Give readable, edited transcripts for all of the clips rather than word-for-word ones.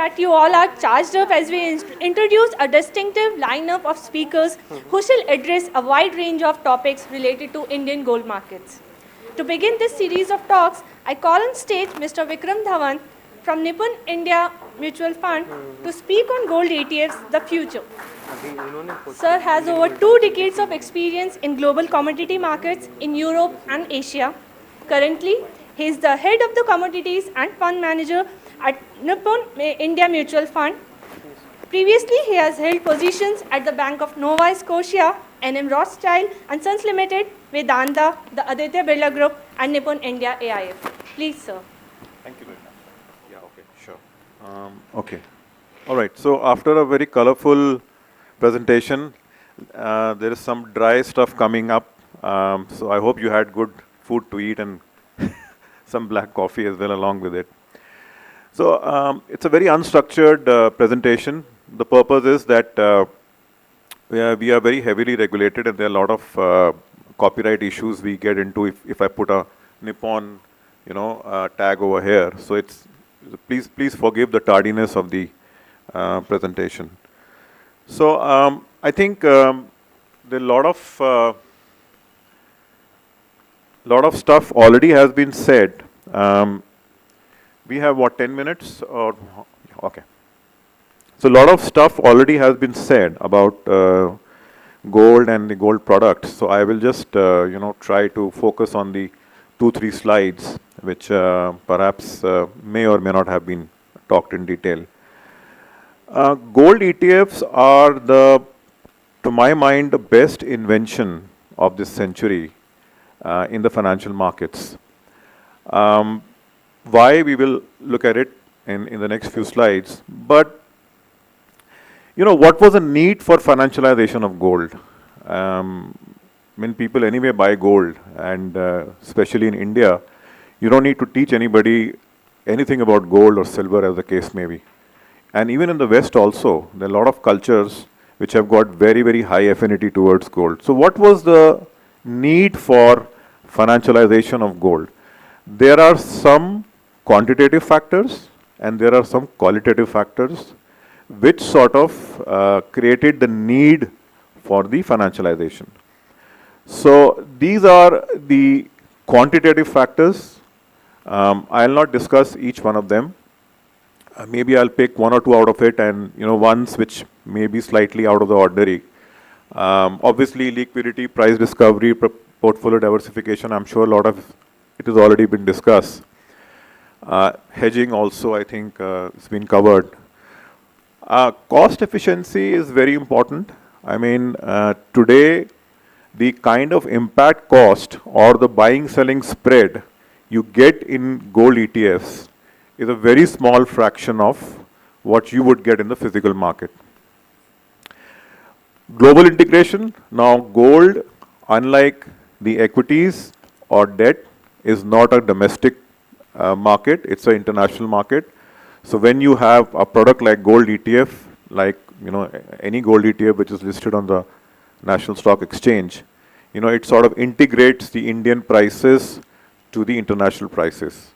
that you all are charged up as we introduce a distinctive lineup of speakers who shall address a wide range of topics related to Indian gold markets. To begin this series of talks, I call on stage Mr. Vikram Dhawan from Nippon India Mutual Fund to speak on gold ETFs, the future. Sir has over 2 decades of experience in global commodity markets in Europe and Asia. Currently, he is the head of the commodities and fund manager at Nippon India Mutual Fund. Previously, he has held positions at the Bank of Nova Scotia, NM Rothschild and Sons Limited, Vedanta, the Aditya Birla Group, and Nippon India AIF. Please, sir. Thank you very much. Yeah, okay, sure. Okay. All right. So after a very colorful presentation, there is some dry stuff coming up. So I hope you had good food to eat and some black coffee as well along with it. So it's a very unstructured presentation. The purpose is that we are very heavily regulated, and there are a lot of copyright issues we get into if I put a Nippon, tag over here. So it's please forgive the tardiness of the presentation. So I think there are a lot of stuff already has been said. We have what, 10 minutes or okay. So a lot of stuff already has been said about gold and the gold products. So I will just try to focus on the 2-3 slides which perhaps may or may not have been talked in detail. Gold ETFs are to my mind, the best invention of this century in the financial markets. Why, we will look at it in the next few slides. But, what was the need for financialization of gold? People anyway buy gold, and especially in India, you don't need to teach anybody anything about gold or silver, as the case may be. And even in the West also, there are a lot of cultures which have got very, very high affinity towards gold. So what was the need for financialization of gold? There are some quantitative factors and there are some qualitative factors which sort of created the need for the financialization. So these are the quantitative factors. I'll not discuss each one of them. Maybe I'll pick 1 or 2 out of it, and ones which may be slightly out of the ordinary. Obviously, liquidity, price discovery, portfolio diversification, I'm sure a lot of it has already been discussed. Hedging also, I think, it's been covered. Cost efficiency is very important. Today, the kind of impact cost or the buying-selling spread you get in gold ETFs is a very small fraction of what you would get in the physical market. Global integration. Now, gold, unlike the equities or debt, is not a domestic market, it's an international market. So when you have a product like gold ETF, like any gold ETF which is listed on the National Stock Exchange, it sort of integrates the Indian prices to the international prices.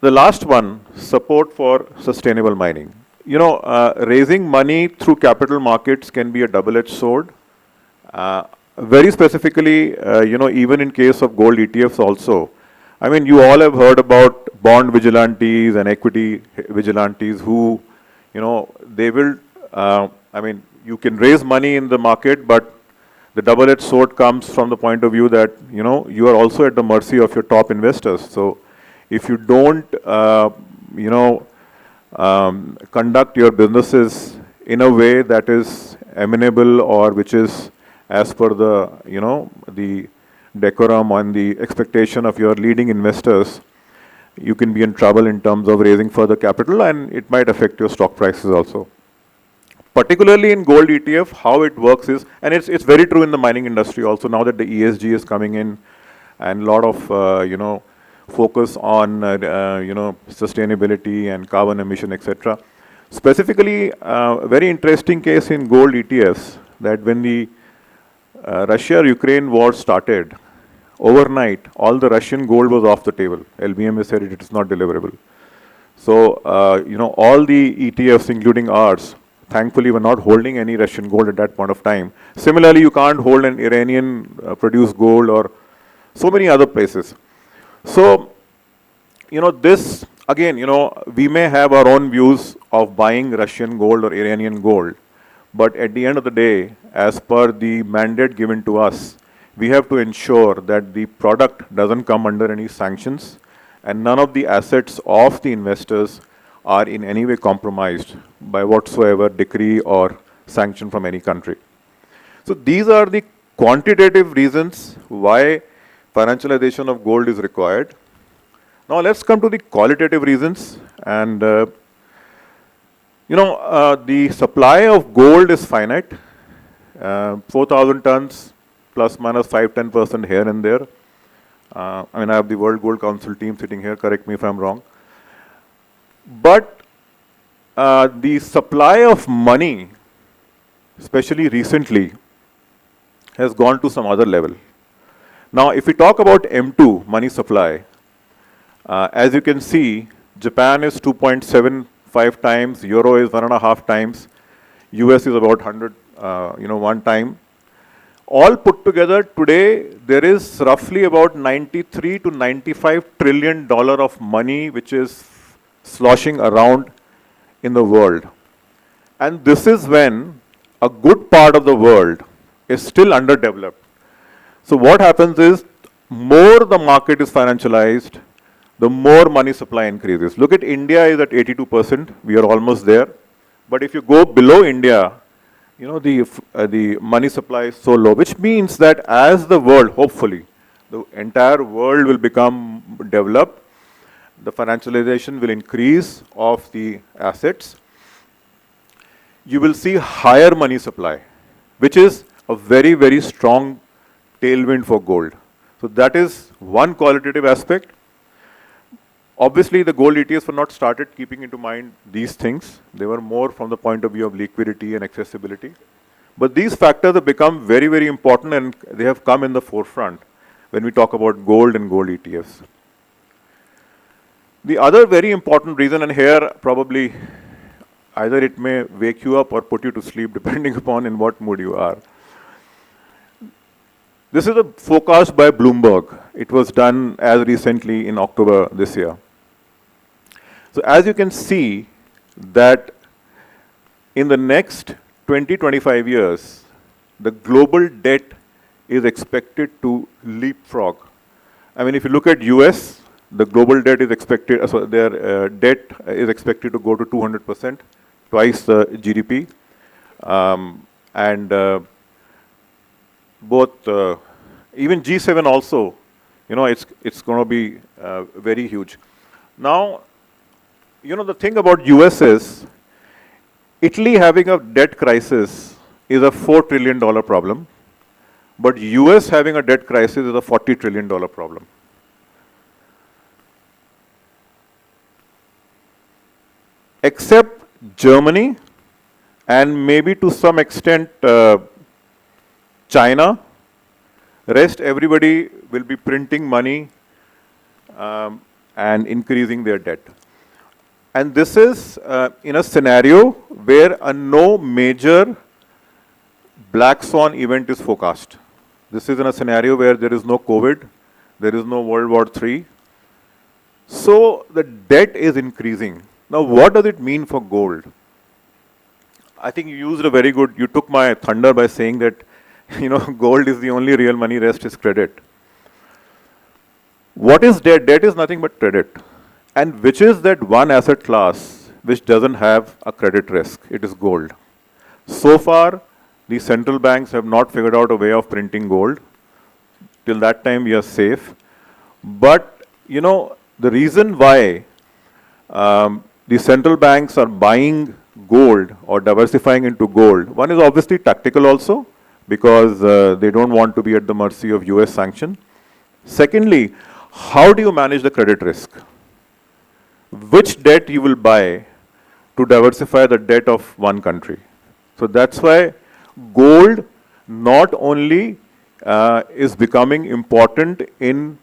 The last one, support for sustainable mining. Raising money through capital markets can be a double-edged sword. Very specifically, even in case of gold ETFs also. You all have heard about bond vigilantes and equity vigilantes who, they will, you can raise money in the market, but the double-edged sword comes from the point of view that, you are also at the mercy of your top investors. So if you don't, conduct your businesses in a way that is amenable or which is as per the, the decorum and the expectation of your leading investors, you can be in trouble in terms of raising further capital, and it might affect your stock prices also. Particularly in gold ETF, how it works is, and it's very true in the mining industry also, now that the ESG is coming in and a lot of, focus on, sustainability and carbon emission, etc. Specifically, a very interesting case in gold ETFs, that when the Russia-Ukraine war started, overnight, all the Russian gold was off the table. LBMA said it is not deliverable. So, all the ETFs, including ours, thankfully were not holding any Russian gold at that point of time. Similarly, you can't hold an Iranian produced gold or so many other places. So, this, again, we may have our own views of buying Russian gold or Iranian gold, but at the end of the day, as per the mandate given to us, we have to ensure that the product doesn't come under any sanctions and none of the assets of the investors are in any way compromised by whatsoever decree or sanction from any country. So these are the quantitative reasons why financialization of gold is required. Now let's come to the qualitative reasons. And the supply of gold is finite, 4,000 tons plus minus 5-10% here and there. I have the World Gold Council team sitting here, correct me if I'm wrong. But the supply of money, especially recently, has gone to some other level. Now, if we talk about M2, money supply, as you can see, Japan is 2.75 times, Euro is 1.5 times, US is about 1 time. All put together today, there is roughly about 93 to 95 trillion dollar of money which is sloshing around in the world. And this is when a good part of the world is still underdeveloped. So what happens is, more the market is financialized, the more money supply increases. Look at India is at 82%, we are almost there. But if you go below India, the money supply is so low, which means that as the world, hopefully, the entire world will become developed, the financialization will increase of the assets. You will see higher money supply, which is a very, very strong tailwind for gold. So that is one qualitative aspect. Obviously, the gold ETFs were not started keeping into mind these things. They were more from the point of view of liquidity and accessibility. But these factors have become very, very important and they have come in the forefront when we talk about gold and gold ETFs. The other very important reason, and here probably either it may wake you up or put you to sleep depending upon in what mood you are. This is a forecast by Bloomberg. It was done as recently in October this year. So as you can see that in the next 20-25 years, the global debt is expected to leapfrog. If you look at US, the global debt is expected, their debt is expected to go to 200%, twice the GDP. Even G7 also, it's going to be very huge. Now, the thing about US is, Italy having a debt crisis is a $4 trillion problem, but US having a debt crisis is a $40 trillion problem. Except Germany and maybe to some extent China, rest everybody will be printing money and increasing their debt. And this is in a scenario where no major black swan event is forecast. This is in a scenario where there is no COVID, there is no World War III. So the debt is increasing. Now what does it mean for gold? I think you took my thunder by saying that gold is the only real money, rest is credit. What is debt? Debt is nothing but credit. And which is that one asset class which doesn't have a credit risk? It is gold. So far, the central banks have not figured out a way of printing gold. Till that time, we are safe. But, the reason why the central banks are buying gold or diversifying into gold, one is obviously tactical also, because they don't want to be at the mercy of US sanction. Secondly, how do you manage the credit risk? Which debt you will buy to diversify the debt of one country? So that's why gold not only is becoming important in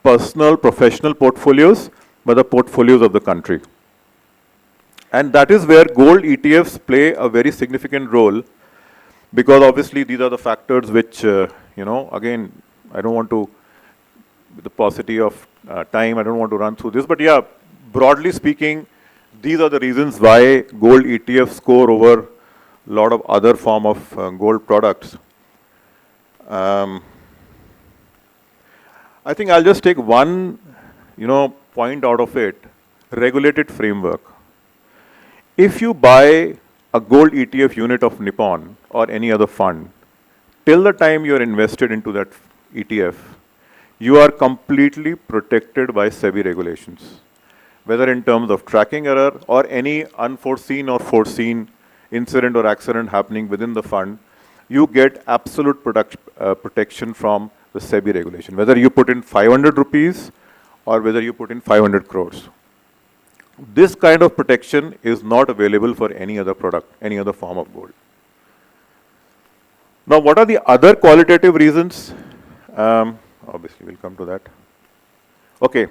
personal, professional portfolios, but the portfolios of the country. And that is where gold ETFs play a very significant role, because obviously these are the factors which, again, I don't want to, with the paucity of time, I don't want to run through this, but yeah, broadly speaking, these are the reasons why gold ETFs score over a lot of other form of gold products. I think I'll just take one, point out of it: regulated framework. If you buy a gold ETF unit of Nippon or any other fund, till the time you are invested into that ETF, you are completely protected by SEBI regulations, whether in terms of tracking error or any unforeseen or foreseen incident or accident happening within the fund. You get absolute protection from the SEBI regulation, whether you put in 500 rupees or whether you put in 500 crores. This kind of protection is not available for any other product, any other form of gold. Now, what are the other qualitative reasons? Obviously, we'll come to that. Okay.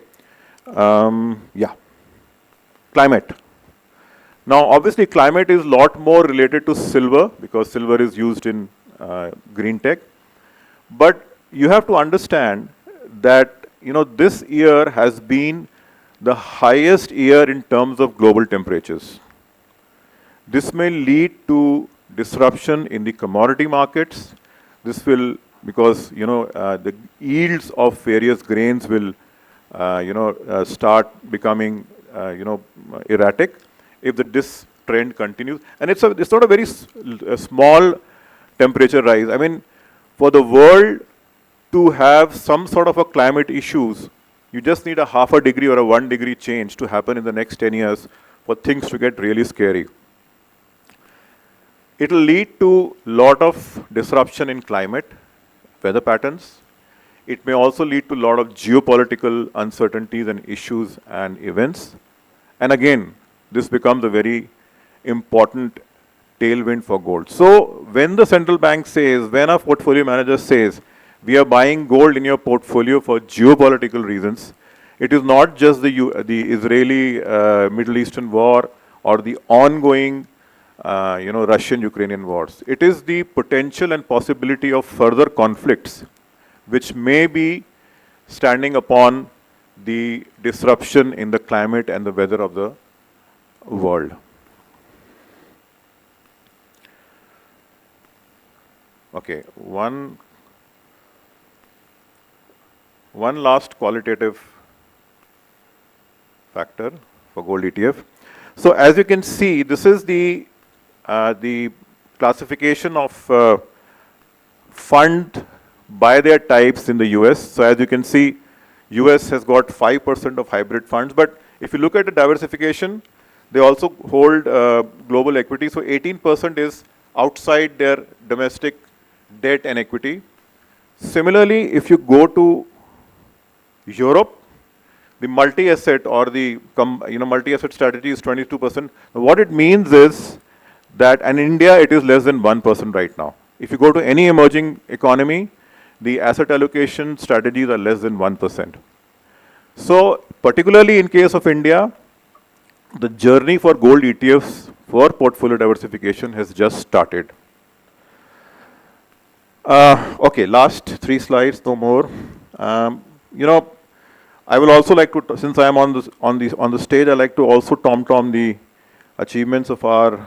Climate. Now, obviously, climate is a lot more related to silver, because silver is used in green tech. But you have to understand that, this year has been the highest year in terms of global temperatures. This may lead to disruption in the commodity markets. This will, because, the yields of various grains will, start becoming, erratic if this trend continues. And it's not a very small temperature rise. I mean, for the world to have some sort of a climate issues, you just need a half a degree or a 1 degree change to happen in the next 10 years for things to get really scary. It will lead to a lot of disruption in climate, weather patterns. It may also lead to a lot of geopolitical uncertainties and issues and events. And again, this becomes a very important tailwind for gold. So when the central bank says, when a portfolio manager says, we are buying gold in your portfolio for geopolitical reasons, it is not just the Israeli Middle Eastern war or the ongoing Russian-Ukrainian wars. It is the potential and possibility of further conflicts which may be standing upon the disruption in the climate and the weather of the world. Okay, one last qualitative factor for gold ETF. So as you can see, this is the classification of fund by their types in the US. So as you can see, US has got 5% of hybrid funds, but if you look at the diversification, they also hold global equity. So 18% is outside their domestic debt and equity. Similarly, if you go to Europe, the multi-asset or the multi-asset strategy is 22%. What it means is that in India, it is less than 1% right now. If you go to any emerging economy, the asset allocation strategies are less than 1%. So particularly in case of India, the journey for gold ETFs for portfolio diversification has just started. Okay, last 3 slides, no more. I will also like to, since I am on the stage, I like to also tom the achievements of our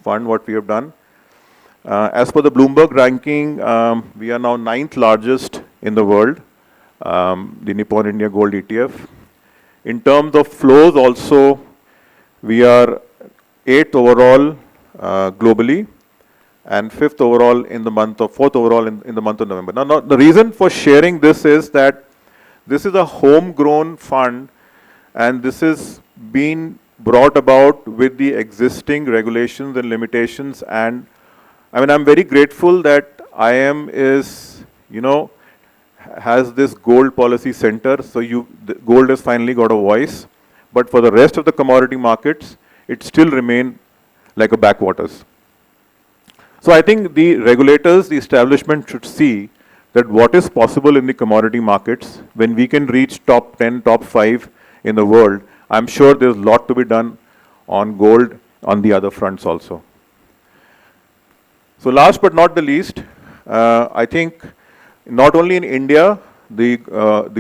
fund, what we have done. As per the Bloomberg ranking, we are now 9th largest in the world, the Nippon India Gold ETF. In terms of flows also, we are 8th overall globally and 5th overall in the month of, 4th overall in the month of November. Now, the reason for sharing this is that this is a homegrown fund and this is being brought about with the existing regulations and limitations. And I mean, I'm very grateful that IIM is, has this gold policy center. So the gold has finally got a voice. But for the rest of the commodity markets, it still remain like a backwaters. So I think the regulators, the establishment should see that what is possible in the commodity markets when we can reach top 10, top 5 in the world, I'm sure there's a lot to be done on gold on the other fronts also. So last but not the least, I think not only in India, the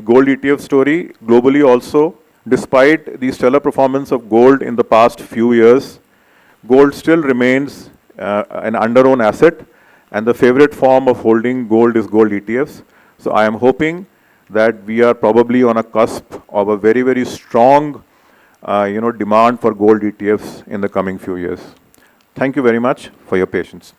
gold ETF story, globally also, despite the stellar performance of gold in the past few years, gold still remains an under-owned asset, and the favorite form of holding gold is gold ETFs. So I am hoping that we are probably on a cusp of a very, very strong demand for gold ETFs in the coming few years. Thank you very much for your patience.